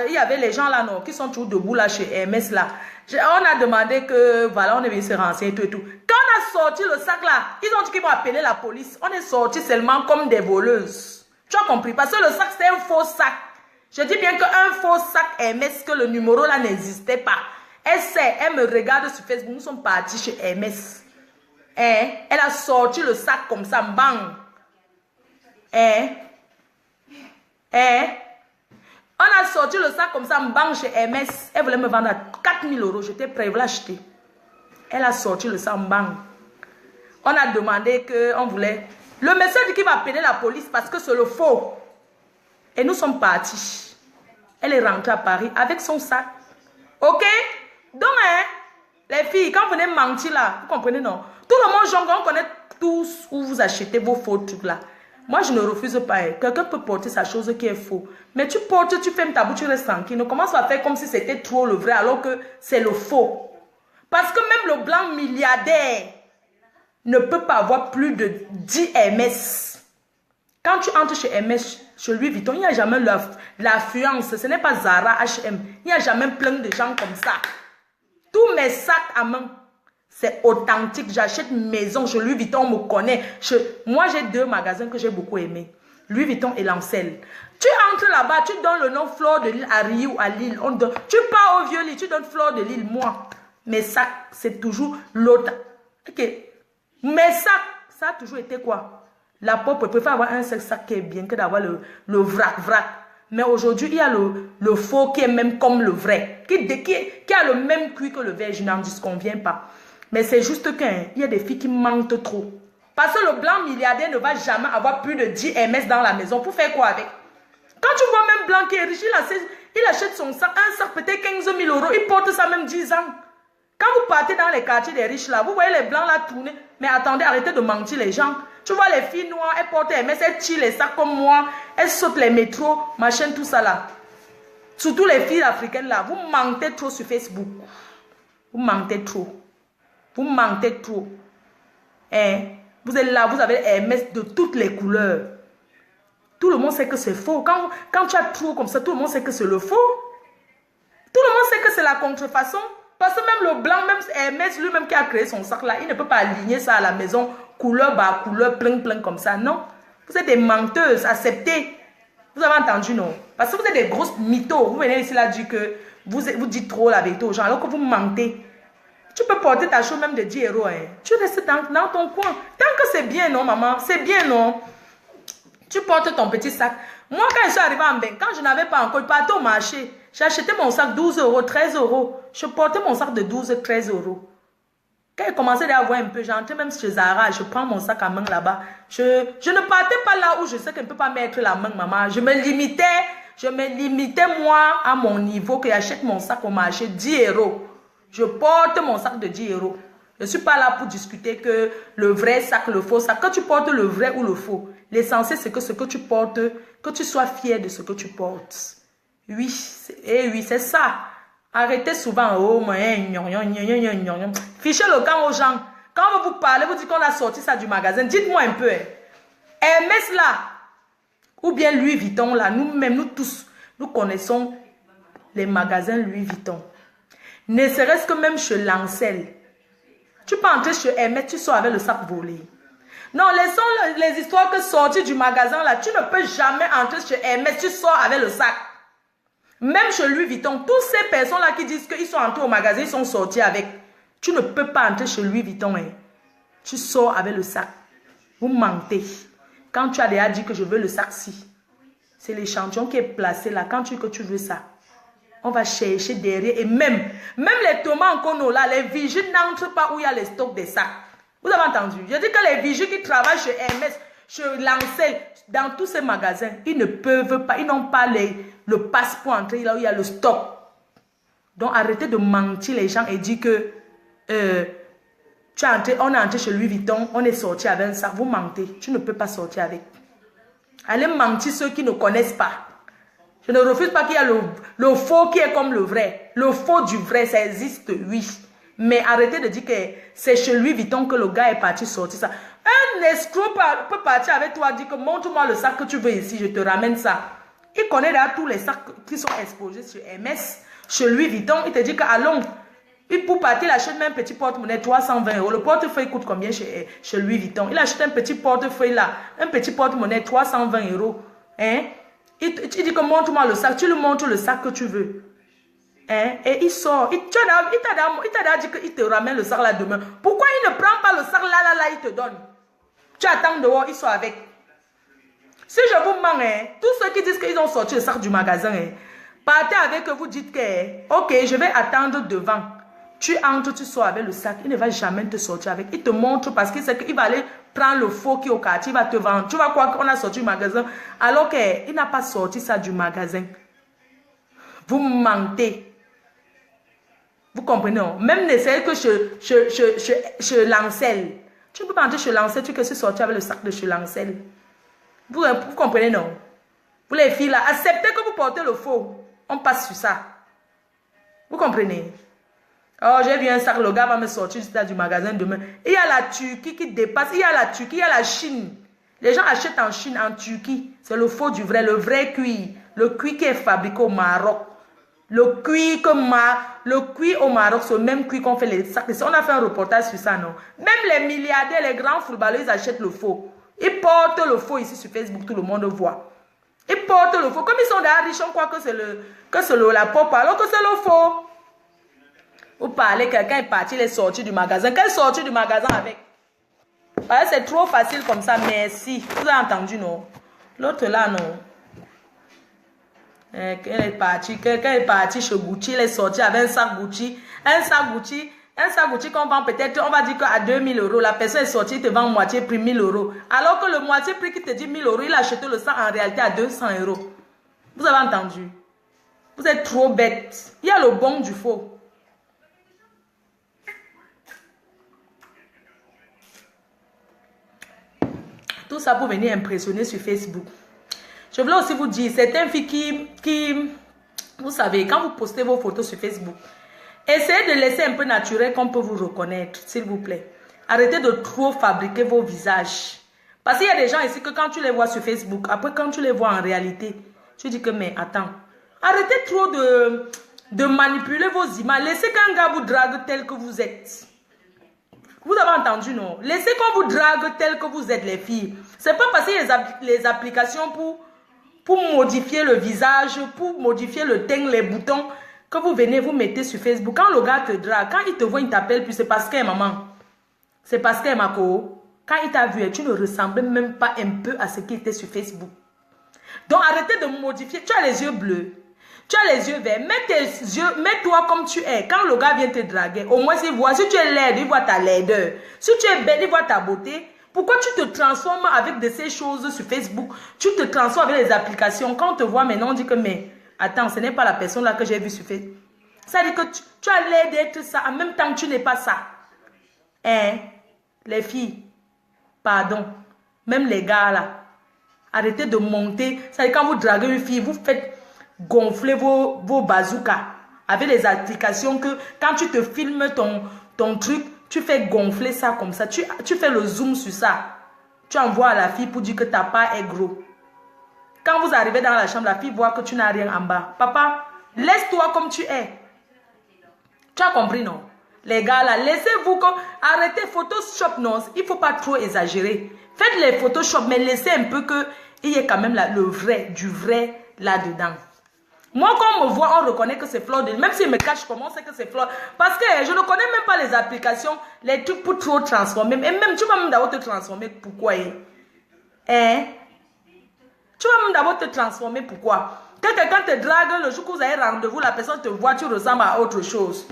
il y avait les gens là, non, qui sont toujours debout là chez Hermès là. On a demandé que, voilà, on est venu se renseigner et tout et tout. Quand on a sorti le sac là, ils ont dit qu'ils vont appeler la police. On est sorti seulement comme des voleuses. Tu as compris? Parce que le sac, c'était un faux sac. Je dis bien qu'un faux sac Hermès, que le numéro là n'existait pas. Elle sait, elle me regarde sur Facebook, nous sommes partis chez Hermès. Elle a sorti le sac comme ça, bang. On a sorti le sac comme ça, bang, chez Hermès. Elle voulait me vendre à 4 000 €. J'étais prêt, je voulais acheter. Elle a sorti le sac, bang. On a demandé qu'on voulait... Le monsieur dit qu'il va appeler la police parce que c'est le faux. Et nous sommes partis. Elle est rentrée à Paris avec son sac. Ok? Donc, les filles, quand vous venez mentir là, vous comprenez, non? Tout le monde jongle, on connaît tous où vous achetez vos faux trucs là. Moi, je ne refuse pas. Quelqu'un peut porter sa chose qui est faux. Mais tu portes, tu fermes ta bouche, tu restes tranquille. Ne commence pas à faire comme si c'était trop le vrai alors que c'est le faux. Parce que même le blanc milliardaire ne peut pas avoir plus de 10 Hermès. Quand tu entres chez Hermès, chez Louis Vuitton, il n'y a jamais l'affluence. Ce n'est pas Zara, H&M. Il n'y a jamais plein de gens comme ça. Tous mes sacs à main, c'est authentique. J'achète maison chez Louis Vuitton, on me connaît. Moi, j'ai 2 magasins que j'ai beaucoup aimés. Louis Vuitton et Lancel. Tu entres là-bas, tu donnes le nom Fleur de Lille à Rio ou à Lille. Tu pars au Vieux-Lille, tu donnes Fleur de Lille. Moi, mes sacs, c'est toujours l'autre. Ok. Mes sacs, ça a toujours été quoi? La pauvre préfère avoir un sac qui est bien que d'avoir le vrac. Mais aujourd'hui, il y a le faux qui est même comme le vrai. Qui a le même cuir que le vrai. Je n'en disconviens pas. Mais c'est juste qu'il y a des filles qui mentent trop. Parce que le blanc milliardaire ne va jamais avoir plus de 10 Hermès dans la maison. Pour faire quoi avec? Quand tu vois même blanc qui est riche, il achète son sac, un sac peut-être 15 000 €. Il porte ça même 10 ans. Quand vous partez dans les quartiers des riches là, vous voyez les blancs là tourner. Mais attendez, arrêtez de mentir les gens. Tu vois les filles noires, elles portent Hermès, elles tirent les sacs comme moi. Elles sautent les métros, machin, tout ça là. Surtout les filles africaines là, vous mentez trop sur Facebook. Vous mentez trop. Vous mentez trop. Vous êtes là, vous avez Hermès de toutes les couleurs. Tout le monde sait que c'est faux. Quand tu as trop comme ça, tout le monde sait que c'est le faux. Tout le monde sait que c'est la contrefaçon. Parce que même le blanc, même Hermès lui-même qui a créé son sac là, il ne peut pas aligner ça à la maison, couleur bas, couleur plein comme ça. Non. Vous êtes des menteuses, acceptez. Vous avez entendu, non? Parce que vous êtes des grosses mythos. Vous venez ici là dire que vous dites trop la vérité aux gens alors que vous mentez. Tu peux porter ta chose même de 10 €. Tu restes dans ton coin. Tant que c'est bien, non, maman? C'est bien, non? Tu portes ton petit sac. Moi, quand je suis arrivée en Bain, quand je n'avais pas encore, je partais au marché. J'ai acheté mon sac 12 €, 13 €. Je portais mon sac de 12, 13 €. Quand il commençait à voir un peu, j'entrais même chez Zara, je prends mon sac à main là-bas. Je ne partais pas là où je sais qu'elle ne peut pas mettre la main, maman. Je me limitais moi à mon niveau, que j'achète mon sac au marché 10 €. Je porte mon sac de 10 €. Je ne suis pas là pour discuter que le vrai sac, le faux sac. Quand tu portes le vrai ou le faux, l'essentiel c'est que ce que tu portes, que tu sois fier de ce que tu portes. Oui, c'est ça. Arrêtez souvent. Oh, fichez le camp aux gens. Quand vous parlez, vous dites qu'on a sorti ça du magasin. Dites-moi un peu. Hermès là, ou bien Louis Vuitton là, nous-mêmes, nous tous, nous connaissons les magasins Louis Vuitton. Ne serait-ce que même chez Lancel. Tu peux entrer chez Hermès, tu sors avec le sac volé. Non, laissons les histoires que sortir du magasin là. Tu ne peux jamais entrer chez Hermès, tu sors avec le sac. Même chez Louis Vuitton, toutes ces personnes-là qui disent qu'ils sont entrés au magasin, ils sont sortis avec. Tu ne peux pas entrer chez Louis Vuitton. Tu sors avec le sac. Vous mentez. Quand tu as déjà dit que je veux le sac-ci, c'est l'échantillon qui est placé là. Quand tu dis que tu veux ça, on va chercher derrière. Et même les tomates en cono là, les vigiles n'entrent pas où il y a les stocks des sacs. Vous avez entendu? Je dis que les vigiles qui travaillent chez Hermès, chez Lancel, dans tous ces magasins, ils ne peuvent pas, ils n'ont pas le passe pour entrer là où il y a le stock. Donc arrêtez de mentir les gens et dire que on est entré chez Louis Vuitton, on est sorti avec un sac. Vous mentez, tu ne peux pas sortir avec. Allez mentir ceux qui ne connaissent pas. Je ne refuse pas qu'il y a le faux qui est comme le vrai. Le faux du vrai, ça existe, oui. Mais arrêtez de dire que c'est chez Louis Vuitton que le gars est parti sortir ça. Un escroc peut partir avec toi, dire que montre-moi le sac que tu veux ici, je te ramène ça. Il connaît là tous les sacs qui sont exposés chez MS, chez Louis Vuitton. Il te dit que allons, pour partir, il achète même un petit porte-monnaie 320 €. Le portefeuille coûte combien chez Louis Vuitton? Il achète un petit portefeuille là, un petit porte-monnaie 320 €. Hein? Il dit que montre-moi le sac, tu lui montres le sac que tu veux. Hein? Et il sort. Il t'a dit qu'il te ramène le sac là demain. Pourquoi il ne prend pas le sac là, il te donne? Tu attends dehors, il sort avec. Si je vous mens, hein, tous ceux qui disent qu'ils ont sorti le sac du magasin, hein, partez avec eux, vous dites que, ok, je vais attendre devant. Tu entres, tu sors avec le sac, il ne va jamais te sortir avec. Il te montre parce qu'il sait qu'il va aller prendre le faux qui est au quartier, il va te vendre. Tu vas croire qu'on a sorti du magasin alors qu'il n'a pas sorti ça du magasin. Vous mentez. Vous comprenez, non? Même n'essayez que chez Lancel. Tu ne peux pas entrer chez Lancel, tu que c'est sorti avec le sac de chez Lancel. Vous comprenez, non? Vous les filles là, acceptez que vous portez le faux. On passe sur ça. Vous comprenez? Oh, j'ai vu un sac, le gars va me sortir du magasin demain. Il y a la Turquie qui dépasse, il y a la Turquie, il y a la Chine. Les gens achètent en Chine, en Turquie. C'est le faux du vrai, le vrai cuir. Le cuir qui est fabriqué au Maroc. Le cuir au Maroc, c'est le même cuir qu'on fait les sacs. On a fait un reportage sur ça, non? Même les milliardaires, les grands footballeurs, ils achètent le faux. Ils portent le faux ici sur Facebook, tout le monde voit. Ils portent le faux. Comme ils sont déjà riches, on croit que c'est la pop, alors que c'est le faux. Vous parlez, quelqu'un est parti, il est sorti du magasin. Quelle sortie du magasin avec? C'est trop facile comme ça, merci. Vous avez entendu, non? L'autre là, non? Quelqu'un est parti chez Gucci, il est sorti avec un sac Gucci. Un sac Gucci qu'on vend peut-être, on va dire qu'à 2000 €. La personne est sortie, il te vend moitié prix 1000 €. Alors que le moitié prix qui te dit 1000 €, il a acheté le sac en réalité à 200 €. Vous avez entendu? Vous êtes trop bête. Il y a le bon du faux. Tout ça pour venir impressionner sur Facebook. Je voulais aussi vous dire, certaines filles qui, vous savez, quand vous postez vos photos sur Facebook, essayez de laisser un peu naturel qu'on peut vous reconnaître, s'il vous plaît. Arrêtez de trop fabriquer vos visages. Parce qu'il y a des gens ici que quand tu les vois sur Facebook, après quand tu les vois en réalité, tu dis que mais attends, arrêtez trop de manipuler vos images. Laissez qu'un gars vous drague tel que vous êtes. Vous avez entendu, non? Laissez qu'on vous drague tel que vous êtes, les filles. C'est pas parce qu'il y a les applications pour modifier le visage, pour modifier le teint, les boutons, que vous venez, vous mettez sur Facebook. Quand le gars te drague, quand il te voit, il t'appelle, puis c'est parce qu'elle est maman. C'est parce qu'elle est Mako. Quand il t'a vu, tu ne ressemblais même pas un peu à ce qui était sur Facebook. Donc arrêtez de modifier. Tu as les yeux bleus. Tu as les yeux verts. Mets-toi comme tu es. Quand le gars vient te draguer, au moins il voit. Si tu es laide, il voit ta laideur. Si tu es belle, il voit ta beauté. Pourquoi tu te transformes avec de ces choses sur Facebook? Tu te transformes avec les applications. Quand on te voit maintenant, on dit que mais attends, ce n'est pas la personne là que j'ai vue sur Facebook. Ça dit que tu as l'air d'être ça. En même temps, tu n'es pas ça. Hein? Les filles, pardon. Même les gars là. Arrêtez de monter. Ça dit quand vous draguez une fille, vous faites gonfler vos bazookas avec les applications que quand tu te filmes ton truc, tu fais gonfler ça comme ça. Tu fais le zoom sur ça. Tu envoies à la fille pour dire que ta part est gros. Quand vous arrivez dans la chambre, la fille voit que tu n'as rien en bas. Papa, laisse-toi comme tu es. Tu as compris, non? Les gars là, laissez-vous comme... Arrêtez Photoshop, non. Il ne faut pas trop exagérer. Faites les Photoshop, mais laissez un peu qu'il y ait quand même le vrai, du vrai là-dedans. Moi, quand on me voit, on reconnaît que c'est Fleur de Lys. Même s'il me cache comment, on sait que c'est Fleur. Parce que je ne connais même pas les applications, les trucs pour trop transformer. Et même, tu vas même d'abord te transformer. Pourquoi? Hein? Tu vas même d'abord te transformer. Pourquoi? Quand quelqu'un te drague, le jour que vous avez rendez-vous, la personne te voit, tu ressembles à autre chose.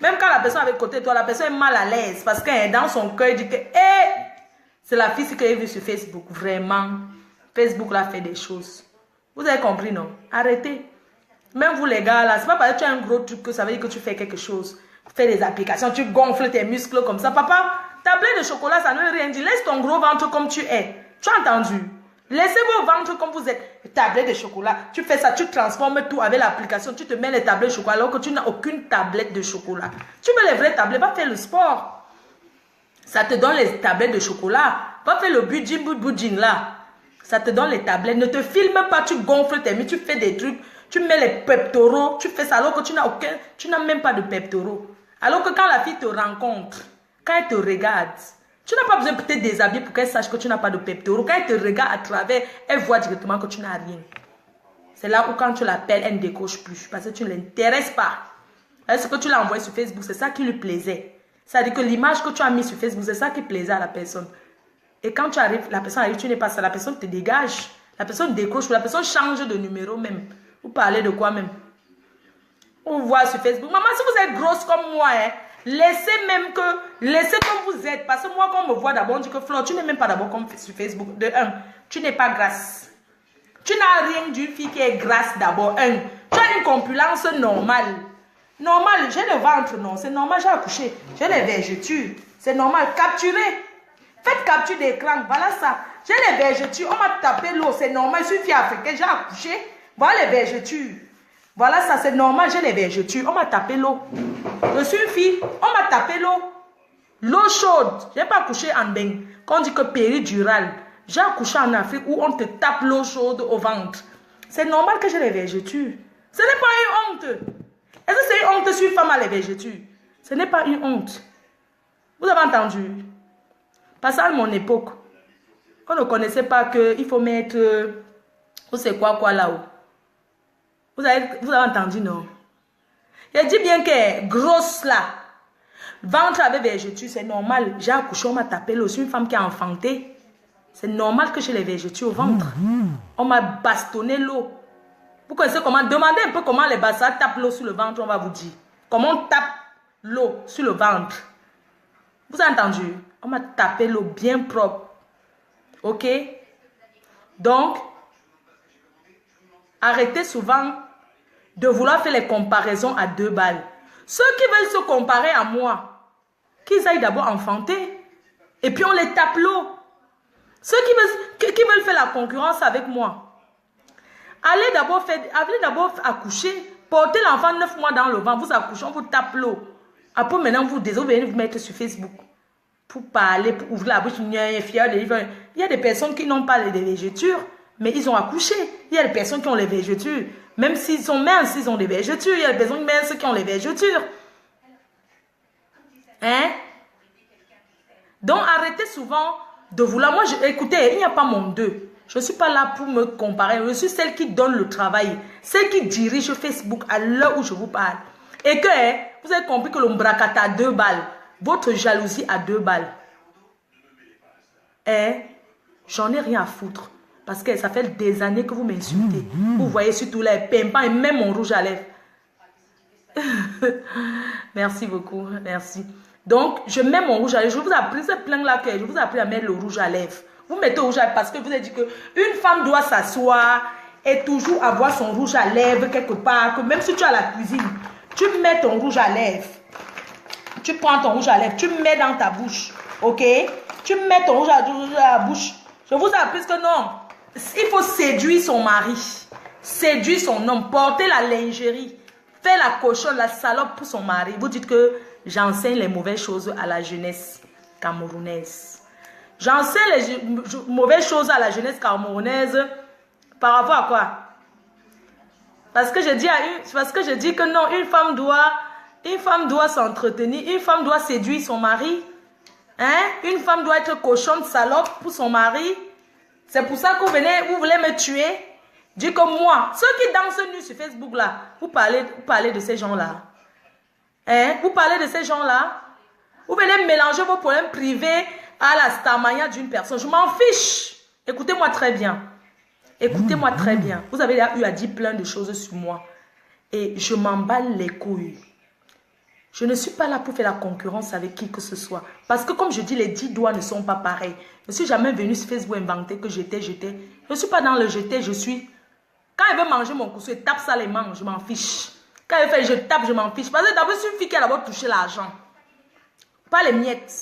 Même quand la personne est avec côté de toi, la personne est mal à l'aise. Parce que dans son cœur, il dit que, C'est la fille que j'ai vue sur Facebook. Vraiment. Facebook là fait des choses. Vous avez compris, non? Arrêtez. Même vous les gars là, c'est pas parce que tu as un gros truc que ça veut dire que tu fais quelque chose. Tu fais des applications, tu gonfles tes muscles comme ça. Papa, tablette de chocolat, ça ne veut rien dire. Laisse ton gros ventre comme tu es. Tu as entendu? Laissez vos ventres comme vous êtes. Tablette de chocolat, tu fais ça, tu transformes tout avec l'application. Tu te mets les tablettes de chocolat alors que tu n'as aucune tablette de chocolat. Tu veux les vraies tablettes, va faire le sport. Ça te donne les tablettes de chocolat. Va faire le budging là. Ça te donne les tablettes. Ne te filme pas, tu gonfles tes muscles, tu fais des trucs. Tu mets les pectoraux, tu fais ça alors que tu n'as même pas de pectoraux. Alors que quand la fille te rencontre, quand elle te regarde, tu n'as pas besoin de te déshabiller pour qu'elle sache que tu n'as pas de pectoraux. Quand elle te regarde à travers, elle voit directement que tu n'as rien. C'est là où quand tu l'appelles, elle ne décroche plus parce que tu ne l'intéresses pas. Ce que tu l'as envoyé sur Facebook, c'est ça qui lui plaisait. C'est-à-dire que l'image que tu as mise sur Facebook, c'est ça qui plaisait à la personne. Et quand tu arrives, la personne arrive, tu n'es pas ça, la personne te dégage. La personne décroche, la personne change de numéro même. Vous parlez de quoi même? On voit sur Facebook. Maman, si vous êtes grosse comme moi, hein, laissez comme vous êtes. Parce que moi, quand on me voit d'abord, on dit que Flore, tu n'es même pas d'abord comme sur Facebook. De un, tu n'es pas grasse. Tu n'as rien d'une fille qui est grasse d'abord. Un, tu as une corpulence normale. Normal, j'ai le ventre, non. C'est normal, j'ai accouché. J'ai les vergetures. C'est normal. Capturez. Faites capture d'écran. Voilà ça. J'ai les vergetures. On m'a tapé l'eau. C'est normal. Je suis une fille africaine. J'ai accouché. Voilà les vergetures. Voilà ça, c'est normal, j'ai les vergetures. On m'a tapé l'eau. Je suis une fille, on m'a tapé l'eau. L'eau chaude. Je n'ai pas accouché en bain. Quand on dit que péridurale, j'ai accouché en Afrique où on te tape l'eau chaude au ventre. C'est normal que j'ai les vergetures. Ce n'est pas une honte. Est-ce que c'est une honte si une femme a les vergetures? Ce n'est pas une honte. Vous avez entendu? Parce qu'à mon époque, on ne connaissait pas qu'il faut mettre... Vous savez quoi là-haut? Vous avez entendu, non? Il dit bien qu'elle est grosse là. Ventre avec vergetures, c'est normal. J'ai accouché, on m'a tapé l'eau. C'est une femme qui a enfanté. C'est normal que j'ai les vergetures au ventre. On m'a bastonné l'eau. Vous connaissez comment? Demandez un peu comment les bassins tapent l'eau sur le ventre, on va vous dire. Comment on tape l'eau sur le ventre. Vous avez entendu? On m'a tapé l'eau bien propre. Ok? Donc, arrêtez souvent de vouloir faire les comparaisons à 2 balles. Ceux qui veulent se comparer à moi, qu'ils aillent d'abord enfanter. Et puis on les tape l'eau. Ceux qui veulent faire la concurrence avec moi, allez d'abord accoucher. Portez l'enfant 9 mois dans le ventre. Vous accouchez, on vous tape l'eau. Après maintenant, vous venez vous mettre sur Facebook. Pour parler, pour ouvrir la bouche. Il y a des personnes qui n'ont pas les vergetures. Mais ils ont accouché. Il y a des personnes qui ont les vergetures. Même s'ils sont minces, ils ont des vergetures. Il y a des personnes minces qui ont les vergetures. Hein? Donc, arrêtez souvent de vouloir... Moi, écoutez, il n'y a pas mon deux. Je ne suis pas là pour me comparer. Je suis celle qui donne le travail. Celle qui dirige Facebook à l'heure où je vous parle. Et que, vous avez compris que l'ombracata a 2 balles. Votre jalousie a 2 balles. J'en ai rien à foutre. Parce que ça fait des années que vous m'insultez. Vous voyez surtout les pimpants et même mon rouge à lèvres. Merci beaucoup. Merci. Donc, je mets mon rouge à lèvres. Je vous ai appris, c'est plein là que je vous ai appris à mettre le rouge à lèvres. Vous mettez le rouge à lèvres parce que vous avez dit qu'une femme doit s'asseoir et toujours avoir son rouge à lèvres quelque part. Que même si tu es à la cuisine, tu mets ton rouge à lèvres. Tu prends ton rouge à lèvres, tu mets dans ta bouche. Ok? Tu mets ton rouge à la bouche. Je vous ai appris que non. Il faut séduire son mari, séduire son homme, porter la lingerie, faire la cochonne, la salope pour son mari. Vous dites que j'enseigne les mauvaises choses à la jeunesse camerounaise. J'enseigne les mauvaises choses à la jeunesse camerounaise par rapport à quoi? Parce que je dis que non, une femme doit s'entretenir, une femme doit séduire son mari, hein? Une femme doit être cochonne, salope pour son mari. C'est pour ça que vous voulez me tuer. Dis comme moi, ceux qui dansent nus sur Facebook là, vous parlez de ces gens-là. Hein? Vous parlez de ces gens-là. Vous venez mélanger vos problèmes privés à la starmania d'une personne. Je m'en fiche. Écoutez-moi très bien. Écoutez-moi très bien. Vous avez eu à dire plein de choses sur moi. Et je m'emballe les couilles. Je ne suis pas là pour faire la concurrence avec qui que ce soit. Parce que comme je dis, les 10 doigts ne sont pas pareils. Je ne suis jamais venue sur Facebook inventer que j'étais. Je ne suis pas dans le jeter, je suis. Quand elle veut manger mon couscous, elle tape ça les mange, je m'en fiche. Quand elle fait je tape, je m'en fiche. Parce que d'abord, je suis une fille qui a d'abord touché l'argent. Pas les miettes.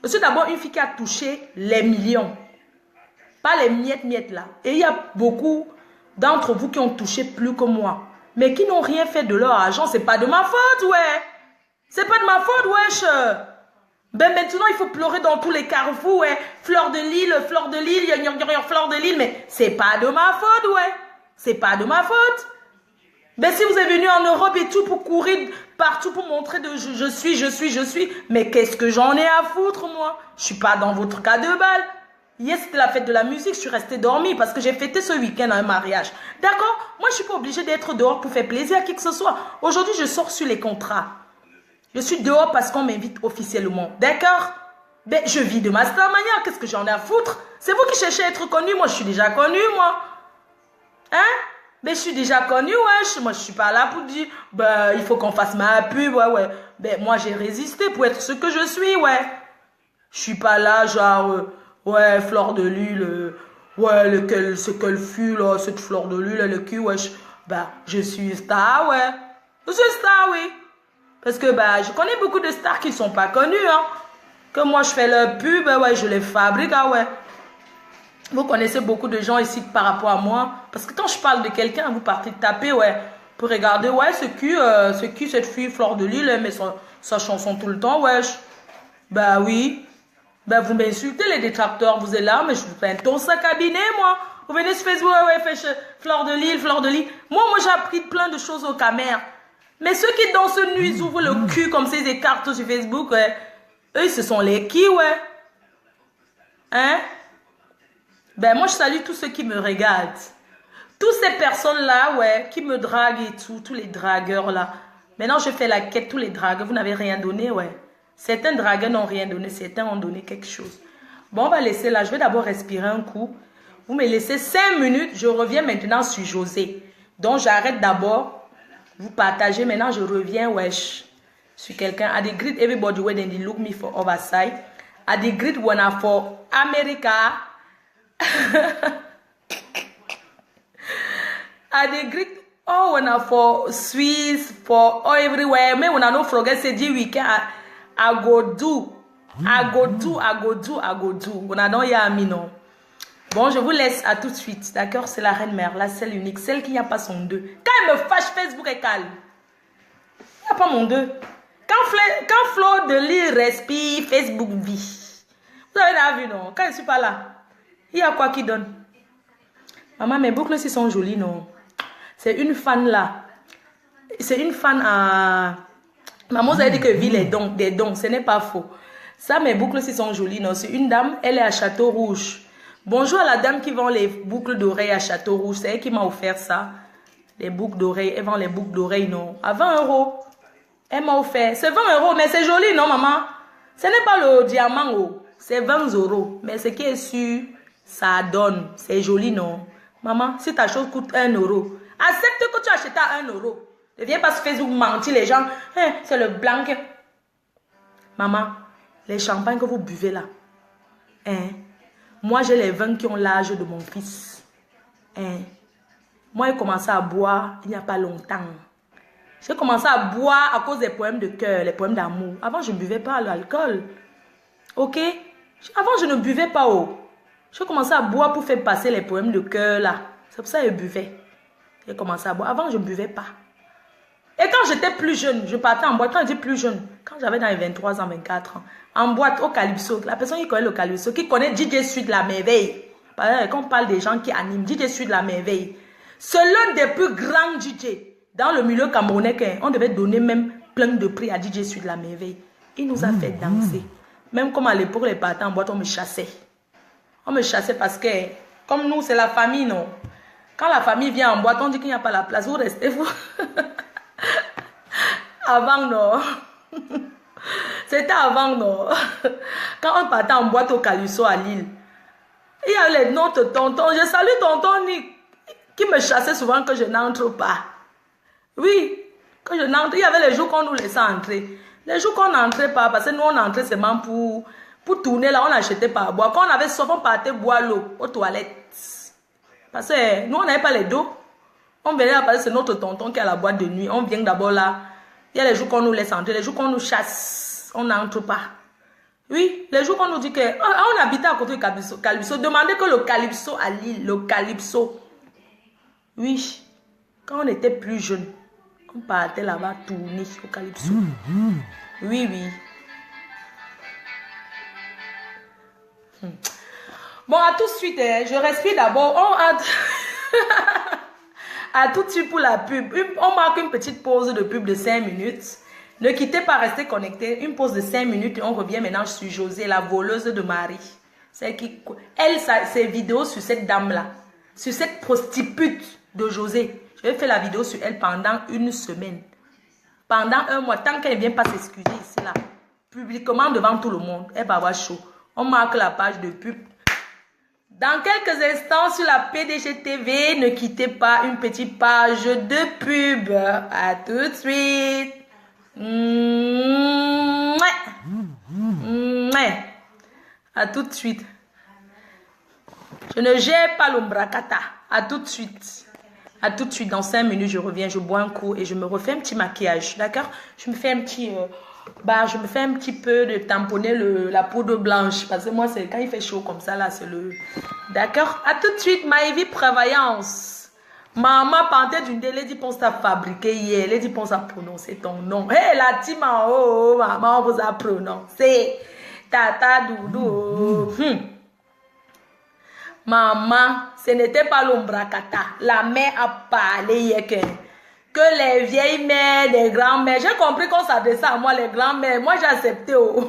Je suis d'abord une fille qui a touché les millions. Pas les miettes là. Et il y a beaucoup d'entre vous qui ont touché plus que moi. Mais qui n'ont rien fait de leur argent. C'est pas de ma faute, ouais. C'est pas de ma faute, wesh. Ben maintenant, il faut pleurer dans tous les carrefours, ouais. Fleur de Lille, fleur de Lille, fleur de Lille. Mais c'est pas de ma faute, ouais. C'est pas de ma faute. Ben si vous êtes venu en Europe et tout pour courir partout pour montrer de je suis. Mais qu'est-ce que j'en ai à foutre, moi? Je suis pas dans votre cas de balle. Hier, c'était la fête de la musique, je suis restée dormir parce que j'ai fêté ce week-end à un mariage. D'accord? Moi, je suis pas obligée d'être dehors pour faire plaisir à qui que ce soit. Aujourd'hui, je sors sur les contrats. Je suis dehors parce qu'on m'invite officiellement. D'accord? Ben, je vis de ma star manière. Qu'est-ce que j'en ai à foutre? C'est vous qui cherchez à être connu. Moi, je suis déjà connu, moi. Hein? Ben, je suis déjà connu, ouais. Moi, je suis pas là pour dire, ben, il faut qu'on fasse ma pub, ouais. Ben, moi, j'ai résisté pour être ce que je suis, ouais. Je suis pas là, genre, ouais, fleur de Lille, ouais, ce qu'elle fut, là, cette fleur de Lille, le cul, ouais. Ben, je suis star, ouais. Je suis star, oui. Parce que bah, je connais beaucoup de stars qui ne sont pas connues. Hein. Que moi, je fais leur pub, ouais, je les fabrique. Ah, ouais. Vous connaissez beaucoup de gens ici par rapport à moi. Parce que quand je parle de quelqu'un, vous partez taper, ouais. Pour regarder, ouais, cette fille, Fleur de Lille, elle met sa chanson tout le temps, ouais. Bah oui. Bah vous m'insultez, les détracteurs. Vous êtes là, mais je vous fais un tour sa cabinet, moi. Vous venez sur Facebook, ouais, fait Fleur de Lille, Fleur de Lille. Moi, j'ai appris plein de choses aux caméras. Mais ceux qui dansent nuit ouvrent le cul comme ces écarts sur Facebook, ouais. Eux, ce sont les qui, ouais. Hein? Ben, moi, je salue tous ceux qui me regardent. Toutes ces personnes-là, ouais, qui me draguent et tout, tous les dragueurs, là. Maintenant, je fais la quête, tous les dragueurs, vous n'avez rien donné, ouais. Certains dragueurs n'ont rien donné, certains ont donné quelque chose. Bon, on va laisser là, je vais d'abord respirer un coup. Vous me laissez 5 minutes, je reviens maintenant sur José. Donc, j'arrête d'abord. Vous partagez, maintenant je reviens, wesh. Je suis quelqu'un. I greet everybody when they look me for oversight. I greet when I for America. I greet all when I for Swiss, for all everywhere. Mais when I no forget, c'est du weekend, I go do. When I don't hear me, non. Bon, je vous laisse à tout de suite, d'accord? C'est la reine mère, la seule unique, celle qui n'a pas son 2. Quand elle me fâche, Facebook est calme. Il n'y a pas mon 2. Quand Fleur de Lille respire, Facebook vit. Vous avez déjà vu, non? Quand je ne suis pas là, il y a quoi qui donne? Maman, mes boucles aussi sont jolies, non? C'est une fan là. C'est une fan à... Maman, vous avez dit que vit des dons, ce n'est pas faux. Ça, mes boucles aussi sont jolies, non? C'est une dame, elle est à Château Rouge. Bonjour à la dame qui vend les boucles d'oreilles à Château Rouge. C'est elle qui m'a offert ça. Les boucles d'oreilles. Elle vend les boucles d'oreilles, non? À 20 €. Elle m'a offert. C'est 20 €, mais c'est joli, non, maman? Ce n'est pas le diamant, oh. C'est 20 €. Mais ce qui est sûr, ça donne. C'est joli, non? Maman, si ta chose coûte 1 €, accepte que tu achètes à 1 €. Ne viens pas sur Facebook mentir les gens. Hein, c'est le blanc. Maman, les champagnes que vous buvez là. Hein? Moi, j'ai les vins qui ont l'âge de mon fils. Hein? Moi, j'ai commencé à boire il n'y a pas longtemps. J'ai commencé à boire à cause des poèmes de cœur, les poèmes d'amour. Avant, je ne buvais pas l'alcool. Ok? Avant, je ne buvais pas. Oh. J'ai commencé à boire pour faire passer les poèmes de cœur là. C'est pour ça que je buvais. J'ai commencé à boire. Avant, je ne buvais pas. Et quand j'étais plus jeune, je partais en boîte. Quand j'étais plus jeune, quand j'avais dans les 23 ans, 24 ans, en boîte au Calypso, la personne qui connaît le Calypso, qui connaît DJ Sud la merveille. Par exemple, quand on parle des gens qui animent, DJ Sud la merveille, c'est l'un des plus grands DJ. Dans le milieu camerounais, on devait donner même plein de prix à DJ Sud la merveille. Il nous a fait danser. Même comme à l'époque, les partants en boîte, on me chassait. On me chassait parce que, comme nous, c'est la famille, non? Quand la famille vient en boîte, on dit qu'il n'y a pas la place. Vous restez, vous. Avant, non. C'était avant, non. Quand on partait en boîte au Calypso à Lille, il y a les noms de tonton. Je salue tonton Nick, qui me chassait souvent que je n'entre pas. Oui, que je n'entre. Il y avait les jours qu'on nous laissait entrer. Les jours qu'on n'entrait pas, parce que nous, on entrait seulement pour tourner là, on achetait pas à boire. Quand on avait soif, on partait boire l'eau aux toilettes. Parce que nous, on n'avait pas les dos. On venait là parce que c'est notre tonton qui a la boîte de nuit. On vient d'abord là. Il y a les jours qu'on nous laisse entrer, les jours qu'on nous chasse, on n'entre pas. Oui, les jours qu'on nous dit que on habitait à côté de Calypso. Demandez que le Calypso à Lille, le Calypso. Oui, quand on était plus jeune, on partait là-bas tourner au Calypso. Oui, oui. Bon, à tout de suite, je respire d'abord. À tout de suite pour la pub. On marque une petite pause de pub de 5 minutes. Ne quittez pas, restez connectés. Une pause de 5 minutes et on revient maintenant sur José, la voleuse de Marie. Ses vidéos sur cette dame-là, sur cette prostitute de José. Je vais faire la vidéo sur elle pendant une semaine. Pendant un mois, tant qu'elle ne vient pas s'excuser ici, là, publiquement devant tout le monde, elle va avoir chaud. On marque la page de pub. Dans quelques instants sur la PDG TV, ne quittez pas, une petite page de pub. À tout de suite. À tout de suite. Je ne gère pas l'ombracata. À tout de suite. À tout de suite. Dans 5 minutes, je reviens, je bois un coup et je me refais un petit maquillage. D'accord? Je me fais un petit... je me fais un petit peu de tamponner la poudre blanche. Parce que moi, c'est quand il fait chaud comme ça, là, c'est le... D'accord? À tout de suite, Maëvi Prévoyance. Maman pensait d'une délai, dit pense à fabriquer hier. Elle dit pense à prononcer ton nom. Hé, la team en haut, maman, on vous a prononcé. Tata Doudou. Maman, ce n'était pas l'ombracata. La mère a parlé hier que les vieilles mères, les grands-mères, j'ai compris qu'on s'adressait à moi, les grands-mères. Moi, j'ai accepté. Oh.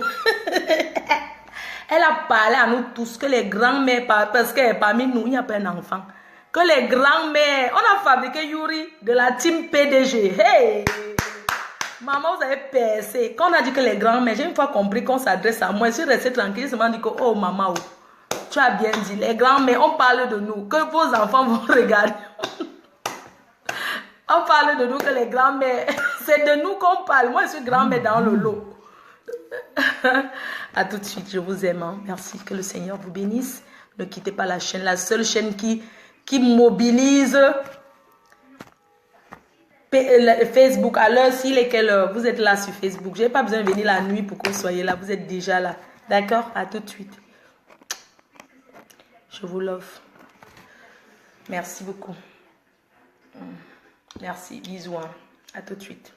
Elle a parlé à nous tous que les grands-mères, parce que parmi nous, il n'y a pas un enfant. Que les grands-mères, on a fabriqué Yuri de la team PDG. Hey! Maman, vous avez percé. Quand on a dit que les grands-mères, j'ai une fois compris qu'on s'adresse à moi. Je suis restée tranquille, je me dit que, oh maman, oh, tu as bien dit, les grands-mères, on parle de nous, que vos enfants vont regarder. On parle de nous, que les grands-mères, c'est de nous qu'on parle. Moi, je suis grand-mère dans le lot. À tout de suite, je vous aime. Hein. Merci, que le Seigneur vous bénisse. Ne quittez pas la chaîne, la seule chaîne qui mobilise Facebook. À l'heure, s'il est quelle heure, vous êtes là sur Facebook. Je n'ai pas besoin de venir la nuit pour que vous soyez là. Vous êtes déjà là. D'accord? À tout de suite. Je vous love. Merci beaucoup. Merci. Bisous. Hein. À tout de suite.